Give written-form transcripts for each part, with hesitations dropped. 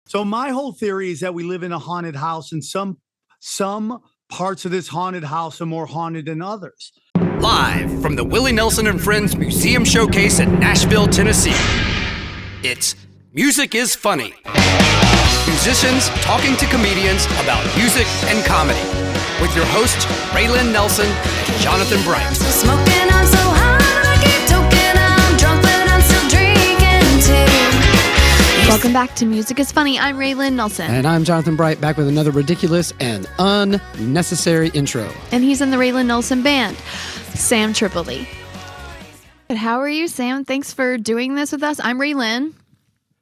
So my whole theory is that we live in a haunted house, and some parts of this haunted house are more haunted than others. Live from the Willie Nelson and Friends Museum Showcase in Nashville, Tennessee. It's Music is Funny. Musicians talking to comedians about music and comedy. With your hosts, Raelyn Nelson and Jonathan Bright. Smoking, I'm so high, I keep talking, I'm drunk, but I'm still drinking too. Welcome back to Music is Funny. I'm Raelyn Nelson. And I'm Jonathan Bright, back with another ridiculous and unnecessary intro. And he's in the Raelyn Nelson band, Sam Tripoli. How are you, Sam? Thanks for doing this with us. I'm Raelyn.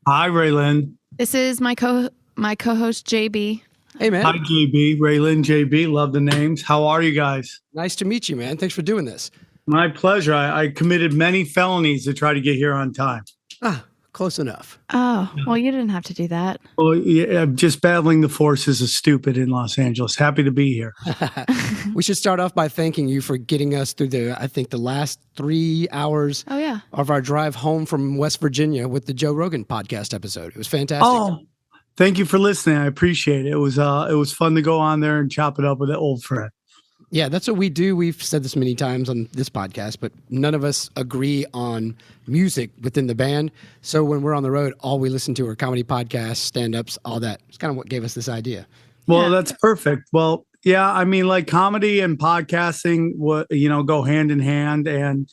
Hi, Raelyn. This is my co-host, JB. Hey, man. Hi, JB. Raelyn, JB. Love the names. How are you guys? Nice to meet you, man. Thanks for doing this. My pleasure. I committed many felonies to try to get here on time. Close enough. Oh, well, you didn't have to do that. Well, yeah, I'm just battling the forces of stupid in Los Angeles. Happy to be here. We should start off by thanking you for getting us through the last 3 hours of our drive home from West Virginia with the Joe Rogan podcast episode. It was fantastic. Oh, thank you for listening. I appreciate it. It was fun to go on there and chop it up with an old friend. Yeah, that's what we do. We've said this many times on this podcast, but none of us agree on music within the band. So when we're on the road, all we listen to are comedy podcasts, stand-ups, all that. It's kind of what gave us this idea. Well, that's perfect. Well, yeah, I mean, like comedy and podcasting, go hand in hand. And,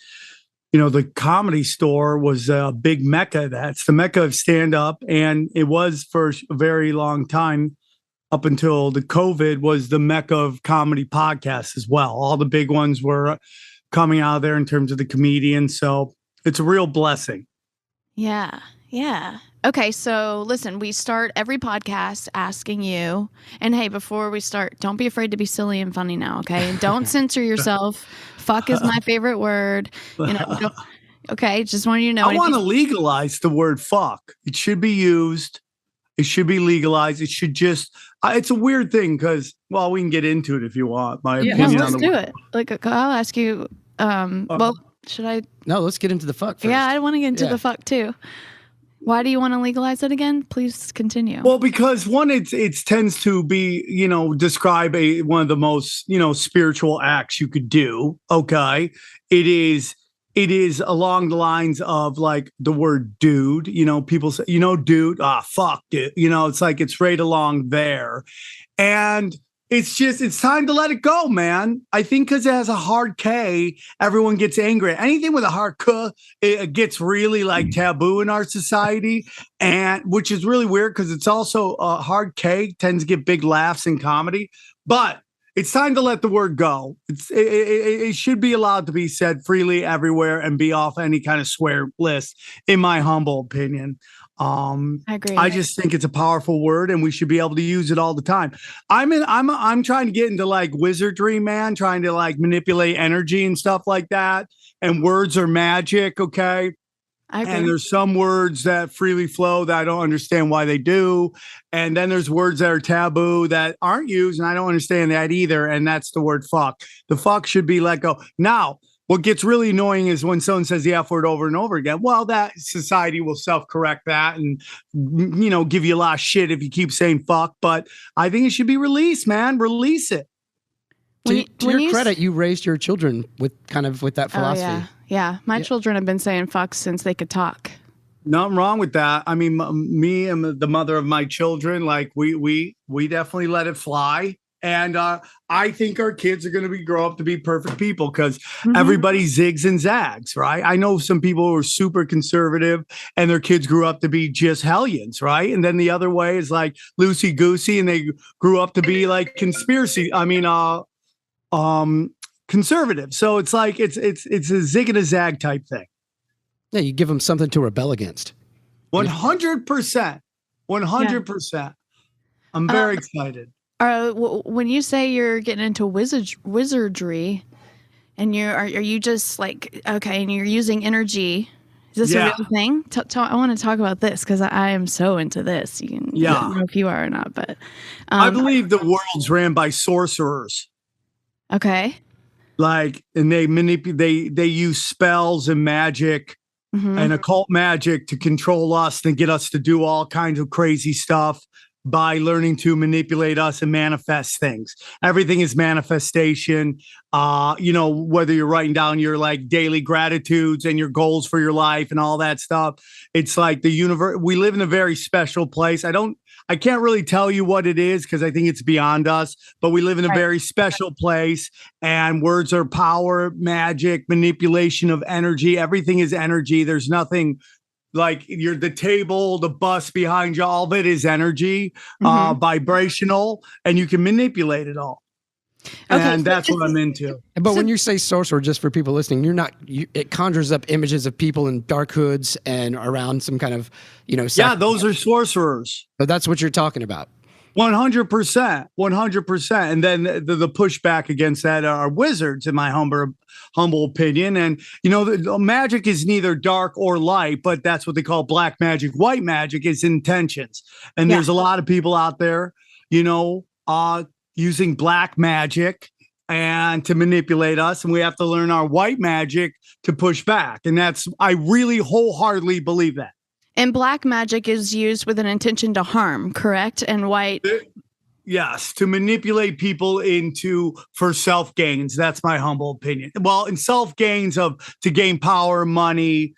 the Comedy Store was a big mecca. That's the mecca of stand-up. And it was for a very long time, up until the COVID, was the mecca of comedy podcasts as well. All the big ones were coming out of there in terms of the comedians. So it's a real blessing. Yeah. Okay, so listen, we start every podcast asking you, and hey, before we start, don't be afraid to be silly and funny now, okay? And don't censor yourself. Fuck is my favorite word. Okay, just want you to know. I want to legalize the word fuck. It should be used. It should be legalized. It should just, it's a weird thing because, well, we can get into it if you want. My opinion let's on the do word. it. Like, I'll ask you, should I? No, let's get into the fuck first. Yeah, I want to get into the fuck too. Why do you want to legalize it again? Please continue. Well, because one, it tends to be, describe one of the most, spiritual acts you could do. Okay. It is along the lines of like the word dude, people say, dude, fuck, dude, it's like it's right along there. And it's time to let it go, man. I think because it has a hard K, everyone gets angry. Anything with a hard K, it gets really like taboo in our society, and which is really weird because it's also a hard K tends to get big laughs in comedy, but it's time to let the word go. It should be allowed to be said freely everywhere and be off any kind of swear list, in my humble opinion. I agree. I just think it's a powerful word, and we should be able to use it all the time. I'm trying to get into like wizardry, man, trying to like manipulate energy and stuff like that. And words are magic, okay? And there's some words that freely flow that I don't understand why they do. And then there's words that are taboo that aren't used, and I don't understand that either. And that's the word fuck. The fuck should be let go. Now, what gets really annoying is when someone says the F word over and over again. Well, that society will self-correct that and, give you a lot of shit if you keep saying fuck. But I think it should be released, man. Release it. To your credit, you raised your children with that philosophy. Oh, yeah. My children have been saying fuck since they could talk. Nothing wrong with that. I mean, me and the mother of my children, like we definitely let it fly. And I think our kids are going to grow up to be perfect people because everybody zigs and zags, right? I know some people who are super conservative and their kids grew up to be just hellions, right? And then the other way is like loosey goosey, and they grew up to be like conservative. So it's like it's a zig and a zag type thing. Yeah, you give them something to rebel against. 100%. 100%. I'm very excited. When you say you're getting into wizardry, and are you just like, okay, and you're using energy, is this a real thing? I want to talk about this because I am so into this. I don't know if you are or not, but I believe the world's ran by sorcerers. Okay. Like, and they manipulate, they use spells and magic and occult magic to control us and get us to do all kinds of crazy stuff by learning to manipulate us and manifest things. Everything is manifestation. Whether you're writing down your like daily gratitudes and your goals for your life and all that stuff, it's like the universe. We live in a very special place. I can't really tell you what it is because I think it's beyond us, but we live in a very special place, and words are power, magic, manipulation of energy. Everything is energy. There's nothing like the table, the bus behind you, all of it is energy, vibrational, and you can manipulate it all. Okay, and that's what I'm into. But when you say sorcerer, just for people listening, it conjures up images of people in dark hoods and around some kind of, Yeah, those are sorcerers. So that's what you're talking about. 100%, 100%. And then the pushback against that are wizards, in my humble opinion. And, the magic is neither dark or light, but that's what they call black magic. White magic is intentions. And there's a lot of people out there, using black magic and to manipulate us. And we have to learn our white magic to push back. And I really wholeheartedly believe that. And black magic is used with an intention to harm, correct? And white. Yes, to manipulate people for self gains. That's my humble opinion. Well, in self gains to gain power, money,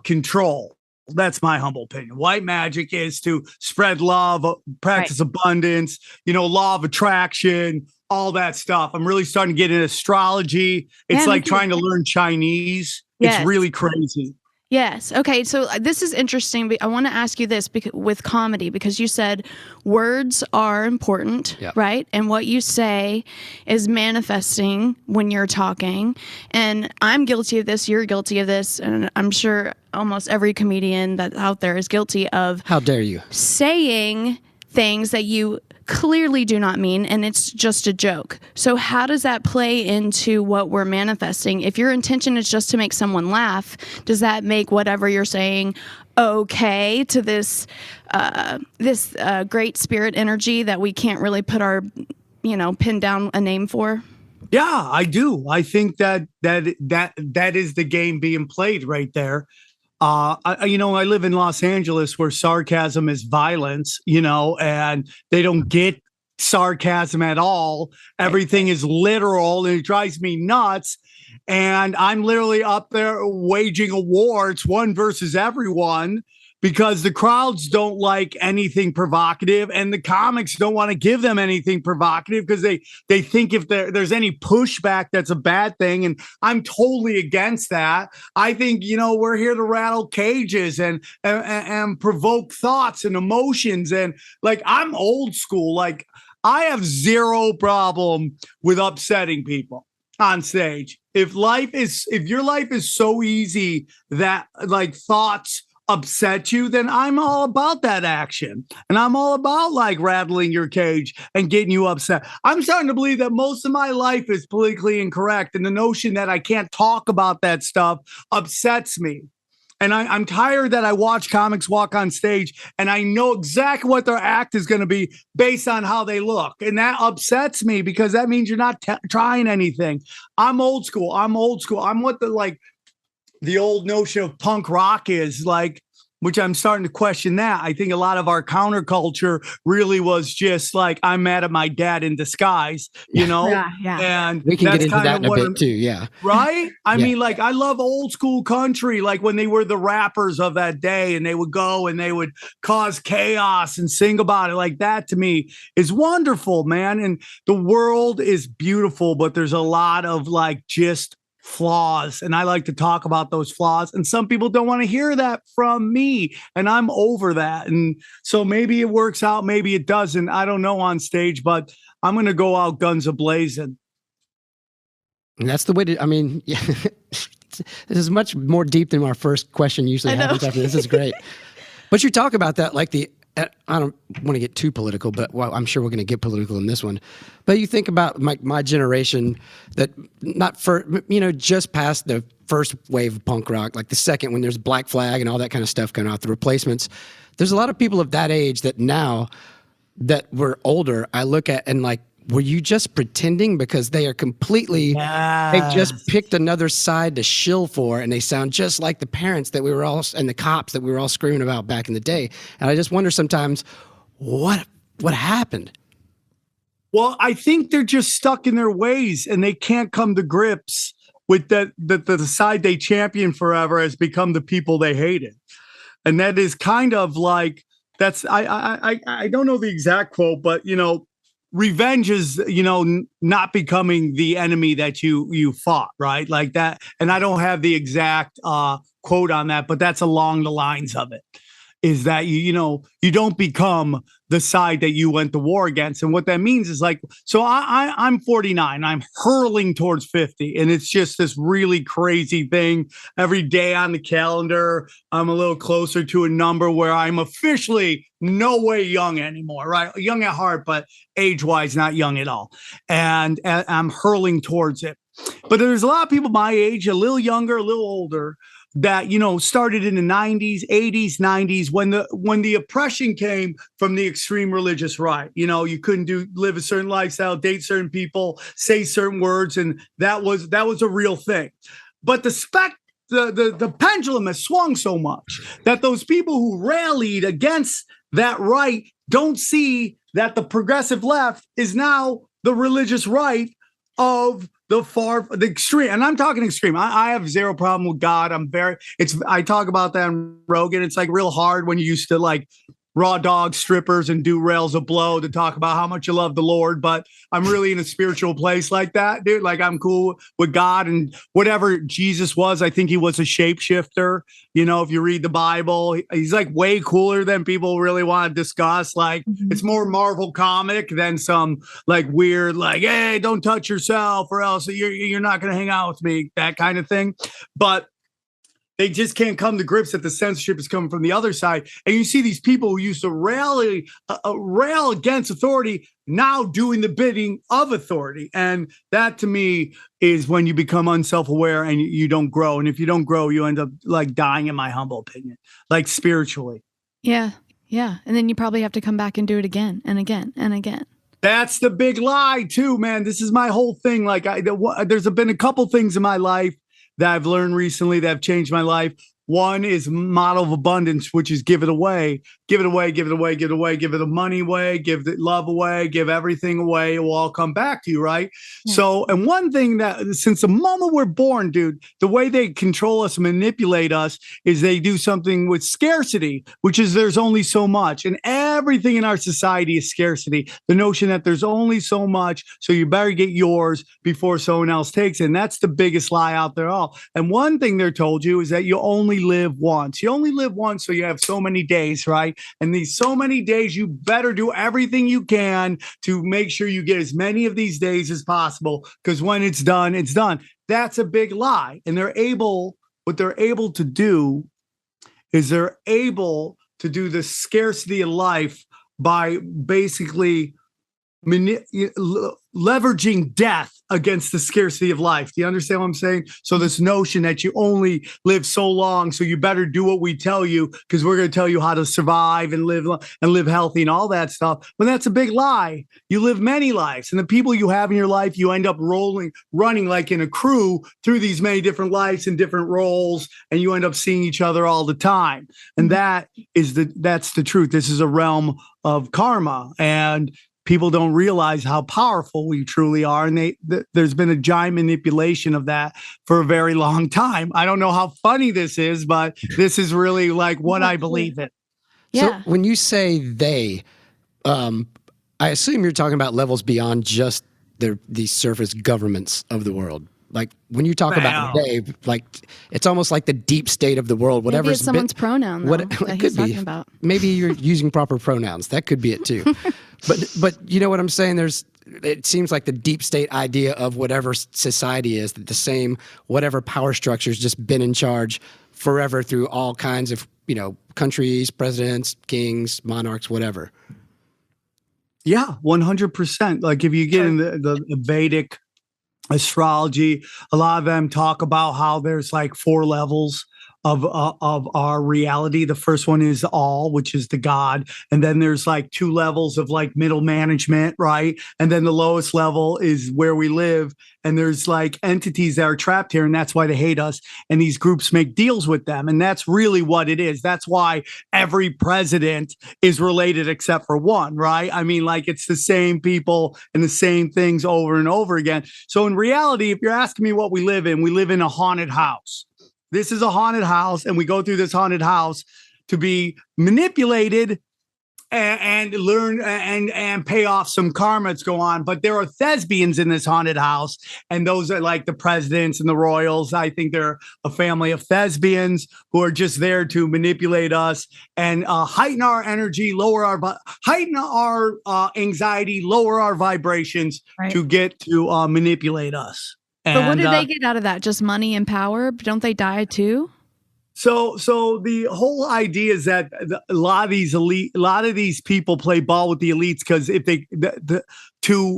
control. That's my humble opinion. White magic is to spread love, practice abundance, law of attraction, all that stuff. I'm really starting to get into astrology. It's like trying to learn Chinese. Yes. It's really crazy. Yes. Okay. So this is interesting. I want to ask you this with comedy, because you said words are important, right? And what you say is manifesting when you're talking. And I'm guilty of this. You're guilty of this. And I'm sure almost every comedian that's out there is guilty of. How dare you? Saying things that you clearly do not mean, and it's just a joke. So how does that play into what we're manifesting? If your intention is just to make someone laugh, does that make whatever you're saying okay to this great spirit energy that we can't really put our pin down a name for? Yeah, I do. I think that is the game being played right there. I live in Los Angeles where sarcasm is violence, and they don't get sarcasm at all. Everything is literal, and it drives me nuts. And I'm literally up there waging a war. It's one versus everyone, because the crowds don't like anything provocative, and the comics don't want to give them anything provocative because they think if there's any pushback, that's a bad thing. And I'm totally against that. I think, we're here to rattle cages and provoke thoughts and emotions. And like, I'm old school. Like, I have zero problem with upsetting people on stage. If your life is so easy that like thoughts upset you, then I'm all about that action. And I'm all about like rattling your cage and getting you upset. I'm starting to believe that most of my life is politically incorrect. And the notion that I can't talk about that stuff upsets me. And I'm tired that I watch comics walk on stage and I know exactly what their act is going to be based on how they look. And that upsets me because that means you're not trying anything. I'm old school. I'm what the old notion of punk rock is like, which I'm starting to question that. I think a lot of our counterculture really was just like, I'm mad at my dad in disguise, Yeah. And we can get into that in a bit too. Yeah. Right. I mean, like, I love old school country, like when they were the rappers of that day and they would go and they would cause chaos and sing about it. Like, that to me is wonderful, man. And the world is beautiful, but there's a lot of like just flaws, and I like to talk about those flaws, and some people don't want to hear that from me, and I'm over that. And so maybe it works out, maybe it doesn't, I don't know on stage, but I'm going to go out guns a-blazing. And that's the way to, this is much more deep than our first question usually happens after this. Is great. But you talk about that like I don't want to get too political, but I'm sure we're going to get political in this one. But you think about my generation that just past the first wave of punk rock, like the second when there's Black Flag and all that kind of stuff coming out, the replacements. There's a lot of people of that age that now that we're older, I look at and like were you just pretending? Because they are completely, they've just picked another side to shill for, and they sound just like the parents that we were all, and the cops that we were all screaming about back in the day. And I just wonder sometimes, what happened? Well, I think they're just stuck in their ways and they can't come to grips with that the side they championed forever has become the people they hated. And that is kind of like, that's, I don't know the exact quote, but, you know, revenge is, you know, not becoming the enemy that you fought, right? Like that. And I don't have the exact quote on that, but that's along the lines of it. Is that you don't become the side that you went to war against. And what that means is like, so I'm 49, I'm hurling towards 50. And it's just this really crazy thing. Every day on the calendar, I'm a little closer to a number where I'm officially no way young anymore, right? Young at heart, but age-wise, not young at all. And I'm hurling towards it. But there's a lot of people my age, a little younger, a little older, that, you know, started in the 90s, 80s, 90s, when the oppression came from the extreme religious right. You know, you couldn't live a certain lifestyle, date certain people, say certain words, and that was a real thing. But the pendulum has swung so much that those people who rallied against that right don't see that the progressive left is now the religious right of the extreme. And I'm talking extreme. I have zero problem with God. I talk about that on Rogan. It's like real hard when you used to like raw dog strippers and do rails of blow to talk about how much you love the Lord. But I'm really in a spiritual place like that, dude. Like I'm cool with God and whatever Jesus was. I think he was a shapeshifter. You know, if you read the Bible, he's like way cooler than people really want to discuss. Like it's more Marvel comic than some like weird, like, hey, don't touch yourself or else you're not going to hang out with me, that kind of thing. But they just can't come to grips that the censorship is coming from the other side. And you see these people who used to rail against authority now doing the bidding of authority. And that to me is when you become unself-aware and you don't grow. And if you don't grow, you end up like dying, in my humble opinion, like spiritually. Yeah. Yeah. And then you probably have to come back and do it again and again and again. That's the big lie too, man. This is my whole thing. Like there's been a couple things in my life that I've learned recently that have changed my life. One is model of abundance, which is give it away, give it away, give it away, give it away, give it the money away, give the love away, give everything away. It will all come back to you, right? Yeah. So, and one thing that since the moment we're born, dude, the way they control us, manipulate us is they do something with scarcity, which is there's only so much. And everything in our society is scarcity. The notion that there's only so much, so you better get yours before someone else takes it. And that's the biggest lie out there all. And one thing they're told you is that you only live once. You only live once, so you have so many days, right? And these so many days, you better do everything you can to make sure you get as many of these days as possible, because when it's done, it's done. That's a big lie. And what they're able to do is they're able to do the scarcity of life by basically leveraging death against the scarcity of life. Do you understand what I'm saying? So this notion that you only live so long, so you better do what we tell you because we're going to tell you how to survive and live healthy and all that stuff. But that's a big lie. You live many lives, and the people you have in your life, you end up running like in a crew through these many different lives and different roles, and you end up seeing each other all the time. And that's the truth. This is a realm of karma, and people don't realize how powerful we truly are. And there's been a giant manipulation of that for a very long time. I don't know how funny this is, but this is really like what I believe in. Yeah. So when you say they, I assume you're talking about levels beyond just these surface governments of the world. Like when you talk about they, like it's almost like the deep state of the world. Whatever it's someone's pronoun. Though, that he's talking about. Maybe you're using proper pronouns. That could be it too. But you know what I'm saying? It seems like the deep state idea of whatever society is, that the same whatever power structure has just been in charge forever through all kinds of countries, presidents, kings, monarchs, whatever. Yeah, 100%. Like if you get in the Vedic astrology, a lot of them talk about how there's like 4 levels of our reality. The first one is all, which is the God, and then there's like 2 levels of like middle management, right? And then the lowest level is where we live, and there's like entities that are trapped here, and that's why they hate us. And these groups make deals with them, and that's really what it is. That's why every president is related except for one, right? I mean, like it's the same people and the same things over and over again. So in reality, if you're asking me what we live in a haunted house. This is a haunted house, and we go through this haunted house to be manipulated and learn and pay off some karma to go on. But there are thespians in this haunted house, and those are like the presidents and the royals. I think they're a family of thespians who are just there to manipulate us and heighten our energy, heighten our anxiety, lower our vibrations to get to manipulate us. But what do they get out of that? Just money and power? Don't they die too? So the whole idea is that a lot of these people play ball with the elites because if they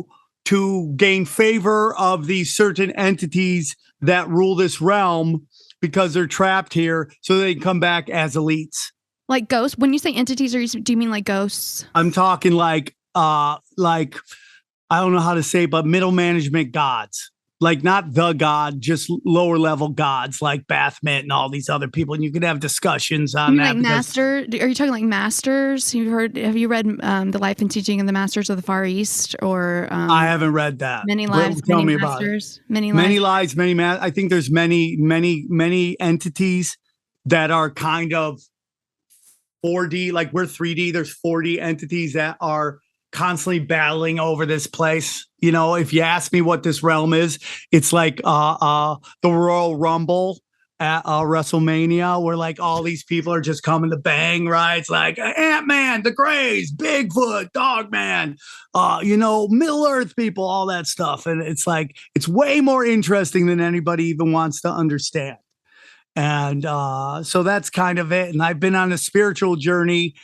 to gain favor of these certain entities that rule this realm because they're trapped here, so they can come back as elites. Like ghosts. When you say entities, do you mean like ghosts? I'm talking like I don't know how to say, but middle management gods. Like not the God, just lower level gods like Baphomet and all these other people. And you could have discussions on that. Like master? Are you talking like masters? Have you read The Life and Teaching of the Masters of the Far East? Or I haven't read that. Many Lives, Tell Many me Masters. About it. Many Lives, Many Masters. I think there's many entities that are kind of 4D, like we're 3D. There's 4D entities that are constantly battling over this place. You know, if you ask me what this realm is, it's like the Royal Rumble at WrestleMania, where like all these people are just coming to bang, right? It's like Ant-Man, the Greys, Bigfoot, Dogman, Middle Earth people, all that stuff. And it's like, it's way more interesting than anybody even wants to understand. And so that's kind of it. And I've been on a spiritual journey,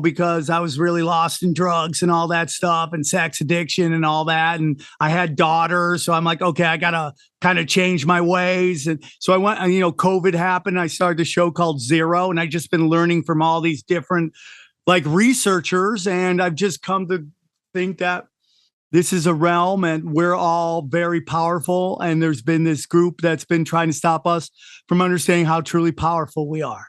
because I was really lost in drugs and all that stuff and sex addiction and all that. And I had daughters. So I'm like, okay, I got to kind of change my ways. And so I went, COVID happened. I started a show called Zero. And I just been learning from all these different like researchers. And I've just come to think that this is a realm and we're all very powerful. And there's been this group that's been trying to stop us from understanding how truly powerful we are.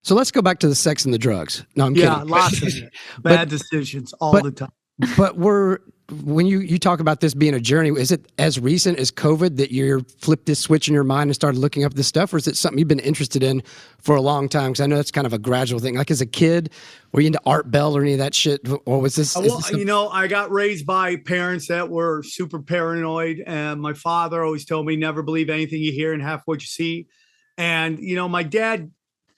So let's go back to the sex and the drugs. No, I'm kidding. Yeah, lots of it. Bad decisions all the time. But when you talk about this being a journey, is it as recent as COVID that you flipped this switch in your mind and started looking up this stuff, or is it something you've been interested in for a long time? Because I know that's kind of a gradual thing. Like as a kid, were you into Art Bell or any of that shit, or was this? I got raised by parents that were super paranoid, and my father always told me never believe anything you hear and half what you see. And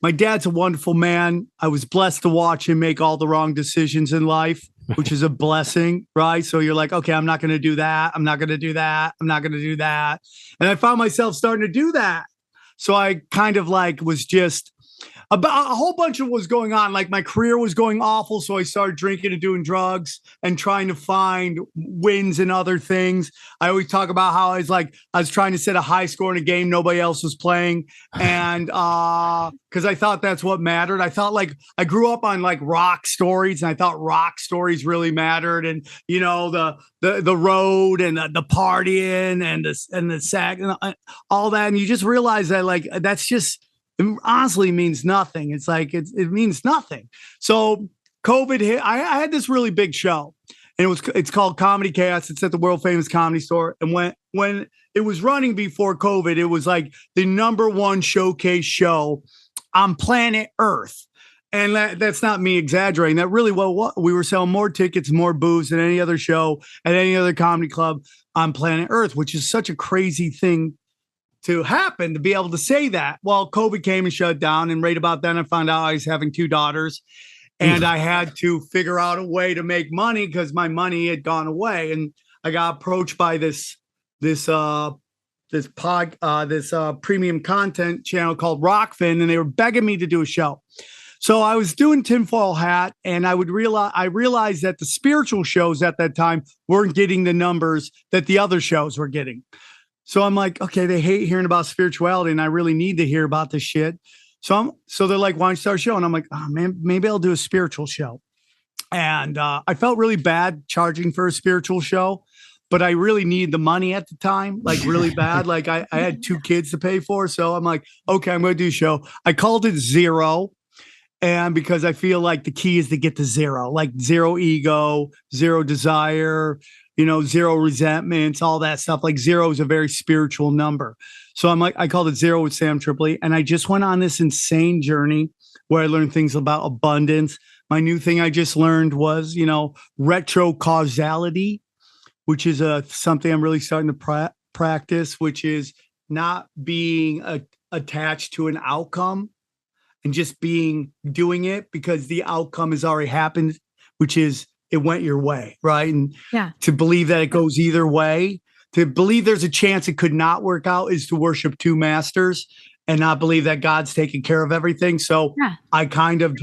my dad's a wonderful man. I was blessed to watch him make all the wrong decisions in life, which is a blessing, right? So you're like, okay, I'm not going to do that. I'm not going to do that. I'm not going to do that. And I found myself starting to do that. So I kind of like was just about a whole bunch of what was going on. Like my career was going awful. So I started drinking and doing drugs and trying to find wins in other things. I always talk about how I was trying to set a high score in a game nobody else was playing. And because I thought that's what mattered. I thought like I grew up on like rock stories, and I thought rock stories really mattered. And the road and the partying and the sack and all that. And you just realize that like that's just, it honestly means nothing. It's like it means nothing. So COVID hit. I had this really big show, and it's called Comedy Chaos. It's at the world famous Comedy Store. And when it was running before COVID, it was like the #1 showcase show on planet Earth. And that's not me exaggerating. That really we were selling more tickets, more booze than any other show at any other comedy club on planet Earth, which is such a crazy thing to happen, to be able to say that. Well, COVID came and shut down, and right about then I found out I was having 2 daughters, and I had to figure out a way to make money because my money had gone away. And I got approached by this premium content channel called Rockfin, and they were begging me to do a show. So I was doing Tinfoil Hat, and I realized that the spiritual shows at that time weren't getting the numbers that the other shows were getting. So I'm like, okay, they hate hearing about spirituality, and I really need to hear about this shit. So they're like, why don't you start a show? And I'm like, oh man, maybe I'll do a spiritual show. And I felt really bad charging for a spiritual show, but I really needed the money at the time, like really bad. Like I had 2 kids to pay for. So I'm like, okay, I'm going to do a show. I called it Zero. And because I feel like the key is to get to zero, like zero ego, zero desire, zero resentments, all that stuff. Like 0 is a very spiritual number. So I'm like, I called it Zero with Sam Tripoli. And I just went on this insane journey where I learned things about abundance. My new thing I just learned was, retro causality, which is something I'm really starting to practice, which is not being attached to an outcome and just doing it because the outcome has already happened, which is it went your way, right? And to believe that it goes either way, to believe there's a chance it could not work out is to worship 2 masters and not believe that God's taking care of everything. So I kind of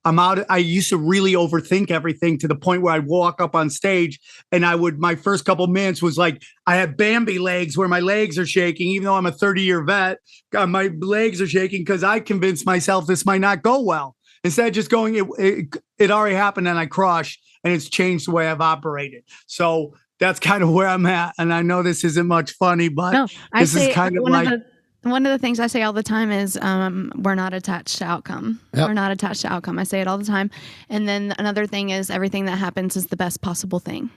I'm out. I used to really overthink everything to the point where I'd walk up on stage and my first couple minutes was like, I had Bambi legs where my legs are shaking, even though I'm a 30-year vet, my legs are shaking because I convinced myself this might not go well. Instead of just going, it already happened and I crushed, and it's changed the way I've operated. So that's kind of where I'm at. And I know this isn't much funny, but this is kind of like. One of the things I say all the time is we're not attached to outcome. Yep. We're not attached to outcome. I say it all the time. And then another thing is everything that happens is the best possible thing.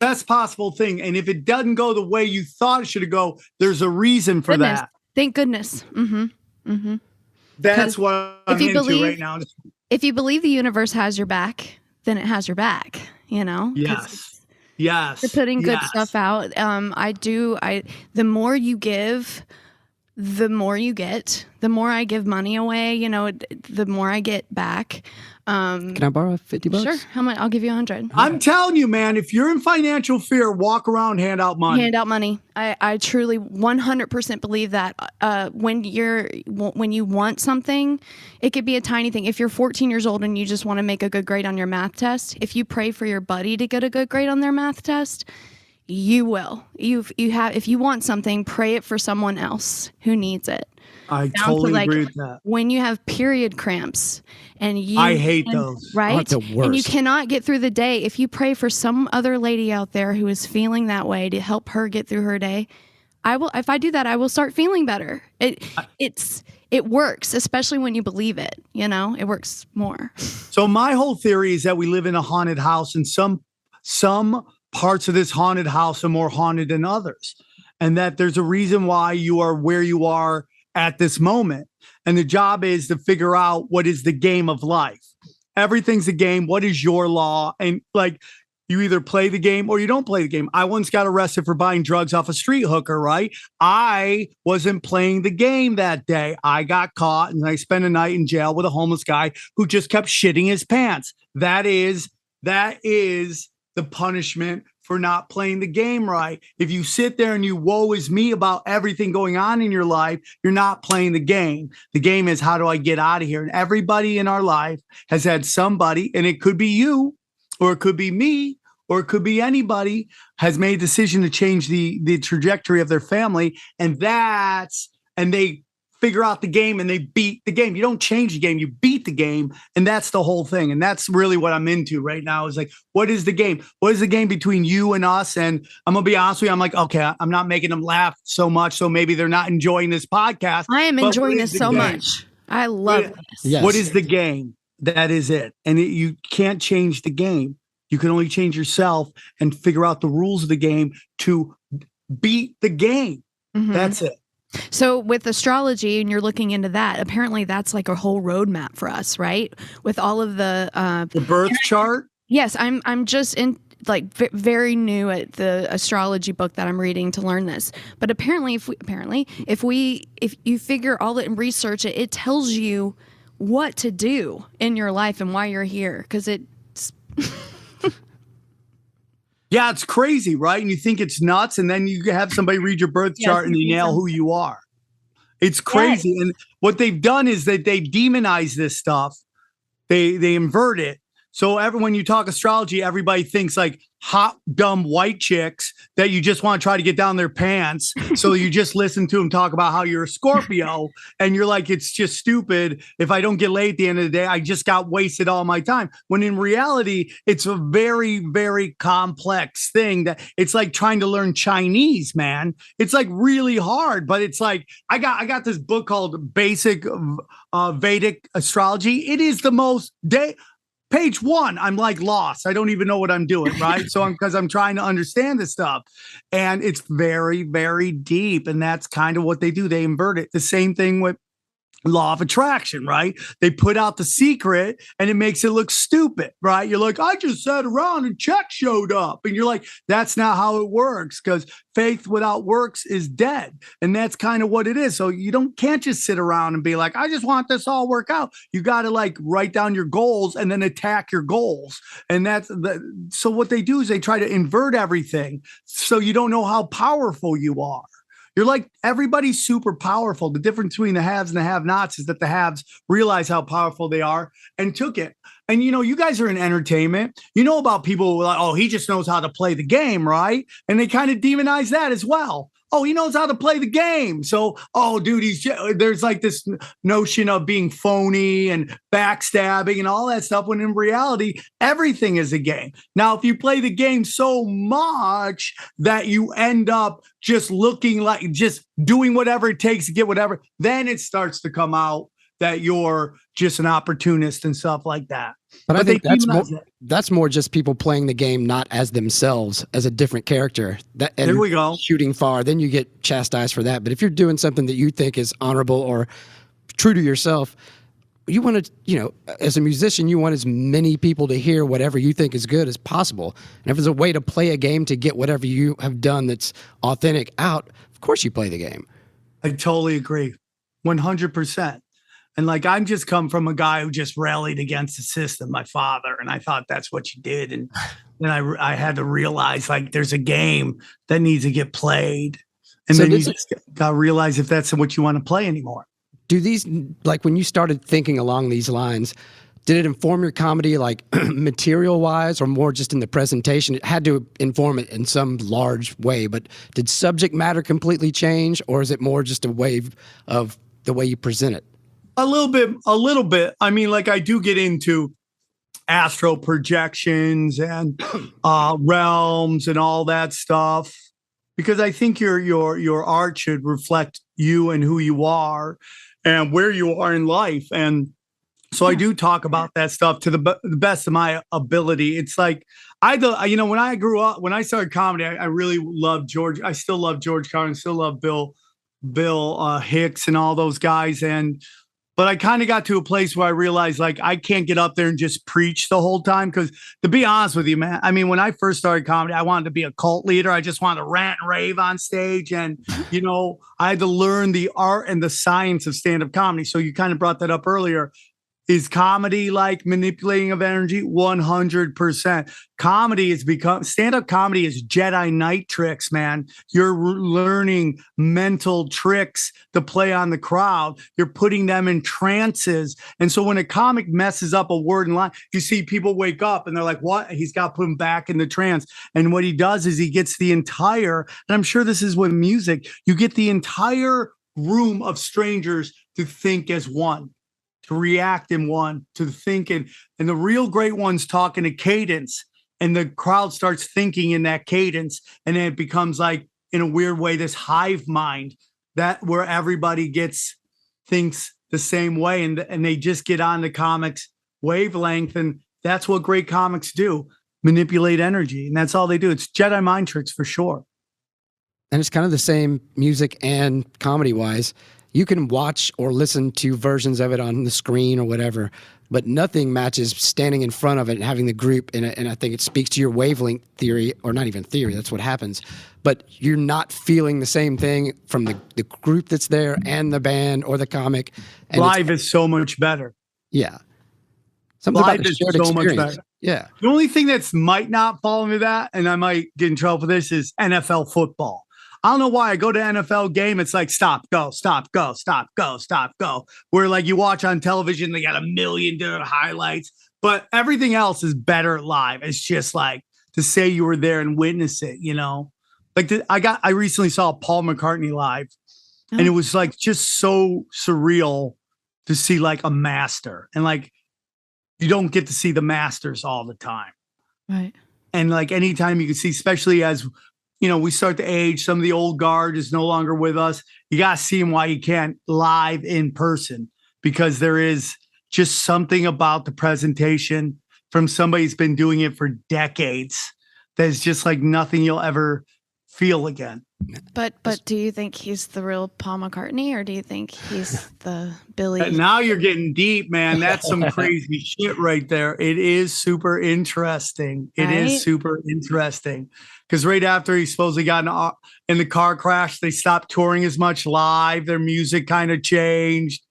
Best possible thing. And if it doesn't go the way you thought it should go, there's a reason for that. Thank goodness. Mm-hmm. Mm-hmm. That's what I'm into right now. If you believe the universe has your back, then it has your back, Yes. Yes. You're putting good stuff out. The more you give, the more you get. The more I give money away, the more I get back. Can I borrow $50? Sure. How much? I'll give you 100. I'm telling you, man, if you're in financial fear, walk around, hand out money. Hand out money. I truly 100% believe that when you want something, it could be a tiny thing. If you're 14 years old and you just want to make a good grade on your math test, if you pray for your buddy to get a good grade on their math test, you will. If you want something, pray it for someone else who needs it. I totally agree with that. When you have period cramps and I hate those. Right? Oh, the worst. And you cannot get through the day. If you pray for some other lady out there who is feeling that way to help her get through her day, if I do that, I will start feeling better. It works, especially when you believe it, it works more. So my whole theory is that we live in a haunted house, and some parts of this haunted house are more haunted than others, and that there's a reason why you are where you are at this moment. And the job is to figure out what is the game of life. Everything's a game. What is your law? And like, you either play the game or you don't play the game. I once got arrested for buying drugs off a street hooker, right? I wasn't playing the game that day. I got caught and I spent a night in jail with a homeless guy who just kept shitting his pants. That is the punishment for not playing the game right. If you sit there and you woe is me about everything going on in your life, you're not playing the game. The game is, how do I get out of here? And everybody in our life has had somebody, and it could be you, or it could be me, or it could be anybody, has made a decision to change the trajectory of their family. And they figure out the game and they beat the game. You don't change the game, you beat the game. And that's the whole thing. And that's really what I'm into right now, is like, what is the game? What is the game between you and us? And I'm going to be honest with you. I'm like, okay, I'm not making them laugh so much, so maybe they're not enjoying this podcast. I am enjoying this so much. I love this. Yes. What is the game? That is it. And you can't change the game. You can only change yourself and figure out the rules of the game to beat the game. Mm-hmm. That's it. So with astrology, and you're looking into that, apparently that's like a whole roadmap for us, right? With all of the birth chart. Yes, I'm just in very new at the astrology book that I'm reading to learn this. But apparently, if you figure all it and research it, it tells you what to do in your life and why you're here, because it's. Yeah, it's crazy, right? And you think it's nuts, and then you have somebody read your birth chart and they nail who you are. It's crazy. Yes. And what they've done is that they demonize this stuff. They invert it. So when you talk astrology, everybody thinks like hot, dumb white chicks that you just want to try to get down their pants. So you just listen to them talk about how you're a Scorpio and you're like, it's just stupid. If I don't get laid at the end of the day, I just got wasted all my time. When in reality, it's a very, very complex thing that it's like trying to learn Chinese, man. It's like really hard, but it's like, I got this book called Basic Vedic Astrology. It is the most page 1, I'm like lost. I don't even know what I'm doing, right? So because I'm trying to understand this stuff. And it's very, very deep. And that's kind of what they do. They invert it. The same thing with law of attraction, right? They put out the secret and it makes it look stupid, right? You're like, I just sat around and check showed up. And you're like, that's not how it works, because faith without works is dead. And that's kind of what it is. So you can't just sit around and be like, I just want this all work out. You got to like write down your goals and then attack your goals. And so what they do is they try to invert everything. So you don't know how powerful you are. You're like, everybody's super powerful. The difference between the haves and the have-nots is that the haves realize how powerful they are and took it. And, you guys are in entertainment. You know about people who are like, oh, he just knows how to play the game, right? And they kind of demonize that as well. Oh, he knows how to play the game. So, oh, dude, there's like this notion of being phony and backstabbing and all that stuff, when in reality, everything is a game. Now, if you play the game so much that you end up just looking like just doing whatever it takes to get whatever, then it starts to come out that you're just an opportunist and stuff like that. But I think that's more just people playing the game not as themselves, as a different character. There we go. Shooting far, then you get chastised for that. But if you're doing something that you think is honorable or true to yourself, you want to, as a musician, you want as many people to hear whatever you think is good as possible. And if there's a way to play a game to get whatever you have done that's authentic out, of course you play the game. I totally agree. 100%. And like, I'm just come from a guy who just rallied against the system, my father. And I thought that's what you did. And then I had to realize like there's a game that needs to get played. And so then you just got to realize if that's what you want to play anymore. Do these, like when you started thinking along these lines, did it inform your comedy like material wise or more just in the presentation? It had to inform it in some large way, but did subject matter completely change, or is it more just a wave of the way you present it? A little bit. I mean, like I do get into astral projections and realms and all that stuff, because I think your art should reflect you and who you are and where you are in life. And so I do talk about that stuff to the best of my ability. It's like when I grew up, when I started comedy, I really loved George. I still love George Carlin, still love Bill Hicks and all those guys. But I kind of got to a place where I realized like I can't get up there and just preach the whole time, because to be honest with you, man, I mean, when I first started comedy, I wanted to be a cult leader. I just wanted to rant and rave on stage. And, I had to learn the art and the science of stand-up comedy. So you kind of brought that up earlier. Is comedy like manipulating of energy? 100%. Stand-up comedy is Jedi Knight tricks, man. You're learning mental tricks to play on the crowd. You're putting them in trances. And so when a comic messes up a word in line, you see people wake up and they're like, what? He's got to put them back in the trance. And what he does is he gets the entire, and I'm sure this is with music, you get the entire room of strangers to think as one, to react in one, to think and the real great ones talk in a cadence, and the crowd starts thinking in that cadence, and then it becomes like, in a weird way, this hive mind that where everybody thinks the same way, and they just get on the comics wavelength, and that's what great comics do, manipulate energy, and that's all they do. It's Jedi mind tricks for sure. And it's kind of the same music and comedy wise. You can watch or listen to versions of it on the screen or whatever, but nothing matches standing in front of it and having the group in it. And I think it speaks to your wavelength theory, or not even theory, that's what happens. But you're not feeling the same thing from the group that's there and the band or the comic. And live is so much better. Yeah. Something live about the is shared so experience. much better. Yeah. The only thing that's might not fall into that, and I might get in trouble for this, is NFL football. I don't know why I go to NFL game. It's like, stop, go, stop, go, stop, go, stop, go. Where like you watch on television, they got a million different highlights. but everything else is better live. It's just like to say you were there and witness it, you know? Like I recently saw Paul McCartney live, and it was like just so surreal to see like a master, and like you don't get to see the masters all the time. Right. And like anytime you can see, especially as you know, we start to age, some of the old guard is no longer with us. You got to see him while you can live in person, because there is just something about the presentation from somebody who's been doing it for decades that's just like nothing you'll ever feel again. But do you think he's the real Paul McCartney, or do you think he's the Billy? And now you're getting deep, man. That's some crazy shit right there. It is super interesting. It is super interesting. Because right after he supposedly got in the car crash, they stopped touring as much live. Their music kind of changed.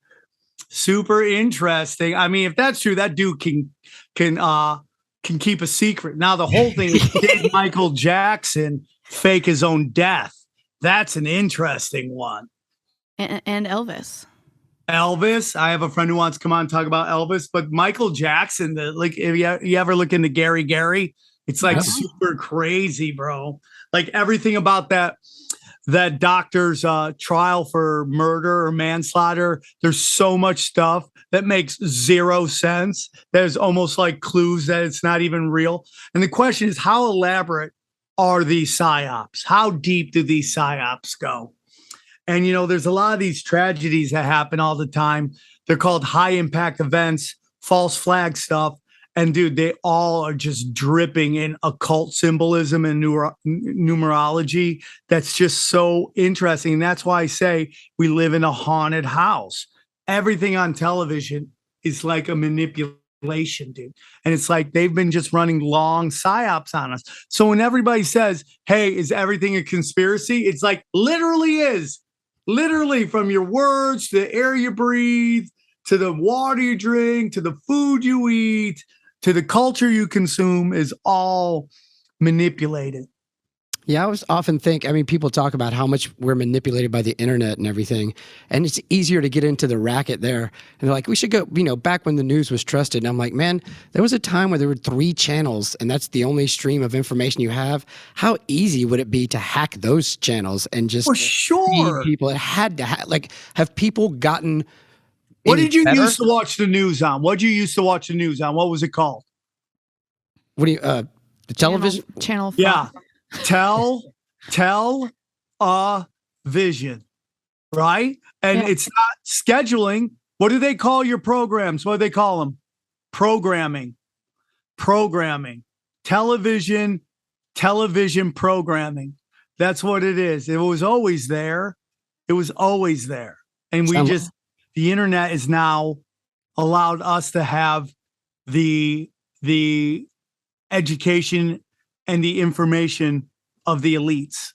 Super interesting. I mean, if that's true, that dude can keep a secret. Now the whole thing is, did Michael Jackson fake his own death? That's an interesting one. And Elvis. Elvis. I have a friend who wants to come on and talk about Elvis, but Michael Jackson, like if you ever look into Gary, it's like super crazy, bro. Like everything about that doctor's trial for murder or manslaughter, there's so much stuff that makes zero sense. There's almost like clues that it's not even real. And the question is, how elaborate are these psyops? How deep do these psyops go? And, you know, there's a lot of these tragedies that happen all the time. They're called high impact events, false flag stuff. And dude, they all are just dripping in occult symbolism and numerology. That's just so interesting. And that's why I say we live in a haunted house. Everything on television is like a manipulation, dude. And it's like they've been just running long psyops on us. So when everybody says, hey, is everything a conspiracy? It's like literally is. Literally, from your words to the air you breathe, to the water you drink, to the food you eat, to the culture you consume, is all manipulated. Yeah, I always often think, I mean, people talk about how much we're manipulated by the internet and everything, and it's easier to get into the racket there. And they're like, we should go, you know, back when the news was trusted. And I'm like, man, there was a time where there were 3 channels, and that's the only stream of information you have. How easy would it be to hack those channels and just For sure. feed people? It had to have people gotten. What did you better? used to watch the news on? What did you used to watch the news on? What was it called? What do you, the television? Channel 5. Yeah. Vision, right? And it's not scheduling. What do they call your programs? What do they call them? Programming. Television programming. That's what it is. It was always there. And the internet is now allowed us to have the education and the information of the elites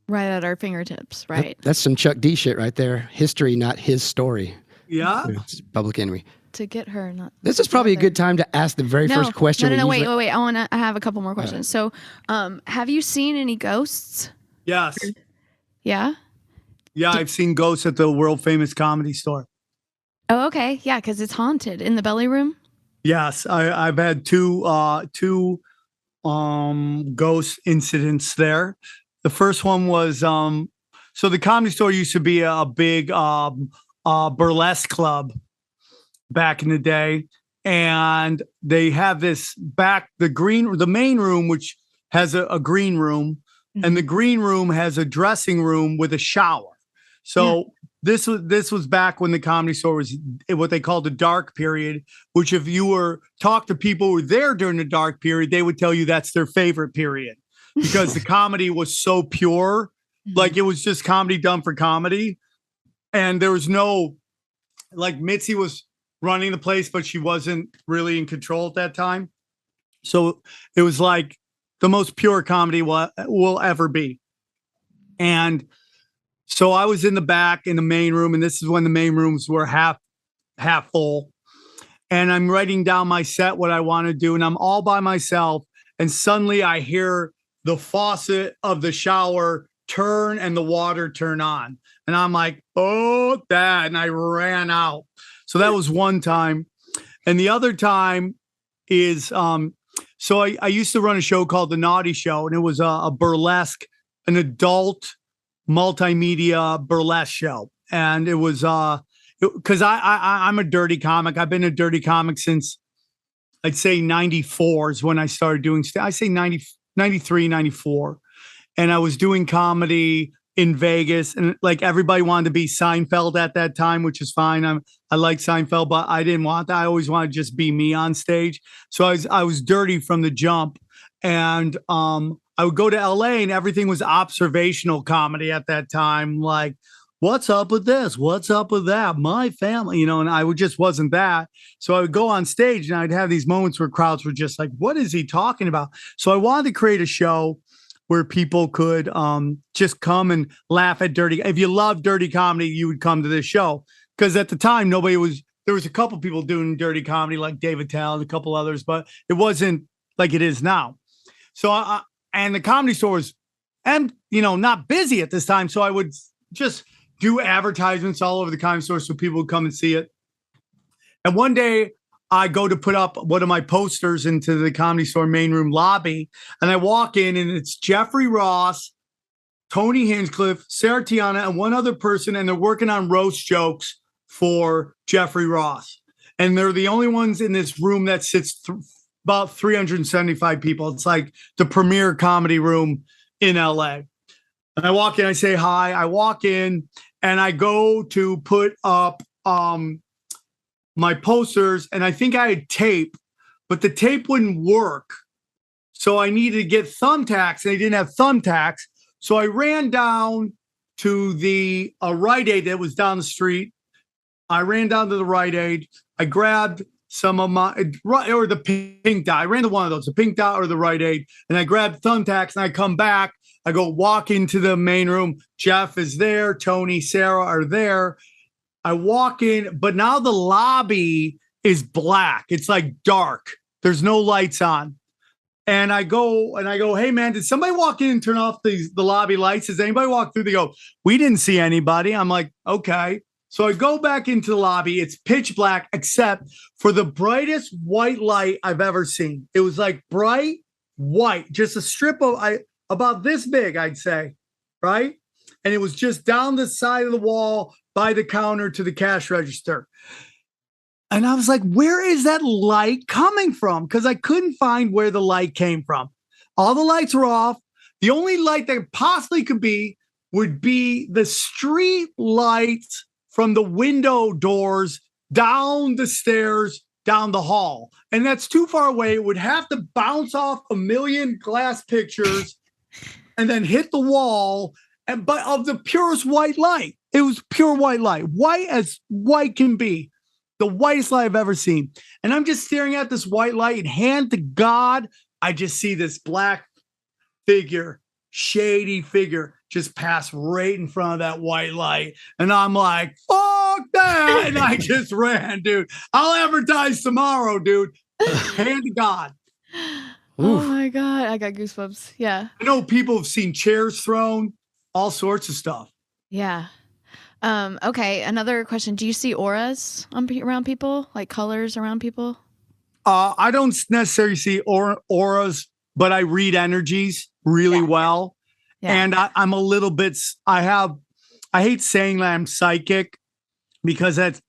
Right at our fingertips, right? That's some Chuck D shit right there. History, not his story. Yeah. It's Public Enemy. To get her, not. This is probably a good time to ask the very first question. No, wait. I have a couple more questions. So, have you seen any ghosts? Yes. Yeah. Yeah, I've seen ghosts at the world famous Comedy Store. Oh, okay. Yeah, because it's haunted in the belly room. Yes, I've had two ghost incidents there. The first one was so the Comedy Store used to be a big burlesque club back in the day, and they have this the main room, which has a green room, and the green room has a dressing room with a shower. So this was back when the Comedy Store was what they called the dark period, which if you talk to people who were there during the dark period, they would tell you that's their favorite period because the comedy was so pure. Like it was just comedy done for comedy. And there was no, like Mitzi was running the place, but she wasn't really in control at that time. So it was like the most pure comedy will ever be. And so I was in the back in the main room, and this is when the main rooms were half full. And I'm writing down my set, what I want to do, and I'm all by myself. And suddenly I hear the faucet of the shower turn and the water turn on. And I'm like, oh, that. And I ran out. So that was one time. And the other time is so I used to run a show called The Naughty Show, and it was a burlesque, an adult multimedia burlesque show. And it was because I'm a dirty comic. I've been a dirty comic since I'd say 94 is when I started doing I say 90, 93, 94. And I was doing comedy in Vegas, and like everybody wanted to be Seinfeld at that time, which is fine. I like Seinfeld, but I didn't want that. I always wanted to just be me on stage. So I was dirty from the jump. And I would go to LA and everything was observational comedy at that time. Like, what's up with this? What's up with that? My family, and I just wasn't that. So I would go on stage and I'd have these moments where crowds were just like, what is he talking about? So I wanted to create a show where people could just come and laugh at dirty. If you love dirty comedy, you would come to this show. Because at the time, there was a couple people doing dirty comedy like David Tell and a couple others, but it wasn't like it is now. So and the Comedy Store was, not busy at this time. So I would just do advertisements all over the Comedy Store so people would come and see it. And one day I go to put up one of my posters into the Comedy Store main room lobby, and I walk in and it's Jeffrey Ross, Tony Hinchcliffe, Sarah Tiana, and one other person, and they're working on roast jokes for Jeffrey Ross. And they're the only ones in this room that sits about 375 people. It's like the premier comedy room in LA. And I walk in, I say hi. I walk in and I go to put up my posters, and I think I had tape, but the tape wouldn't work. So I needed to get thumbtacks, and they didn't have thumbtacks. So I ran down to the Rite Aid that was down the street. I ran down to the Rite Aid. I grabbed some of or the Pink Dot. I ran to one of those, the Pink Dot or the Rite Aid, and I grabbed thumbtacks, and I come back. I go walk into the main room. Jeff is there. Tony, Sarah are there. I walk in, but now the lobby is black. It's like dark. There's no lights on. And I go, hey man, did somebody walk in and turn off the lobby lights? Does anybody walk through? They go, we didn't see anybody. I'm like, okay. So I go back into the lobby. It's pitch black, except for the brightest white light I've ever seen. It was like bright white, just a strip of about this big, I'd say, right? And it was just down the side of the wall by the counter to the cash register. And I was like, where is that light coming from? Because I couldn't find where the light came from. All the lights were off. The only light that possibly could be would be the street lights from the window doors down the stairs, down the hall. And that's too far away. It would have to bounce off a million glass pictures and then hit the wall, but of the purest white light. It was pure white light, white as white can be, the whitest light I've ever seen. And I'm just staring at this white light, and hand to God, I just see this black figure, shady figure, just pass right in front of that white light. And I'm like, fuck that. And I just ran, dude. I'll advertise tomorrow, dude. Hand to God. Oh my God. I got goosebumps. Yeah. I know people have seen chairs thrown, all sorts of stuff. Yeah. Okay. Another question. Do you see auras around people, like colors around people? I don't necessarily see auras, but I read energies really well. Yeah. And I'm a little bit, I hate saying that I'm psychic because that's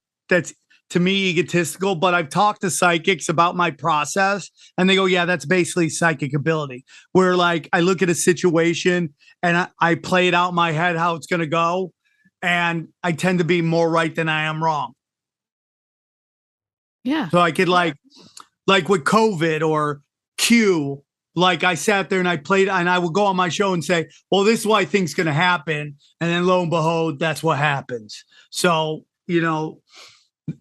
to me egotistical, but I've talked to psychics about my process and they go, yeah, that's basically psychic ability, where like I look at a situation and I play it out in my head how it's going to go. And I tend to be more right than I am wrong. Yeah. So I could like with COVID or Q, like I sat there and I played and I would go on my show and say, well, this is what I think is going to happen. And then lo and behold, that's what happens. So,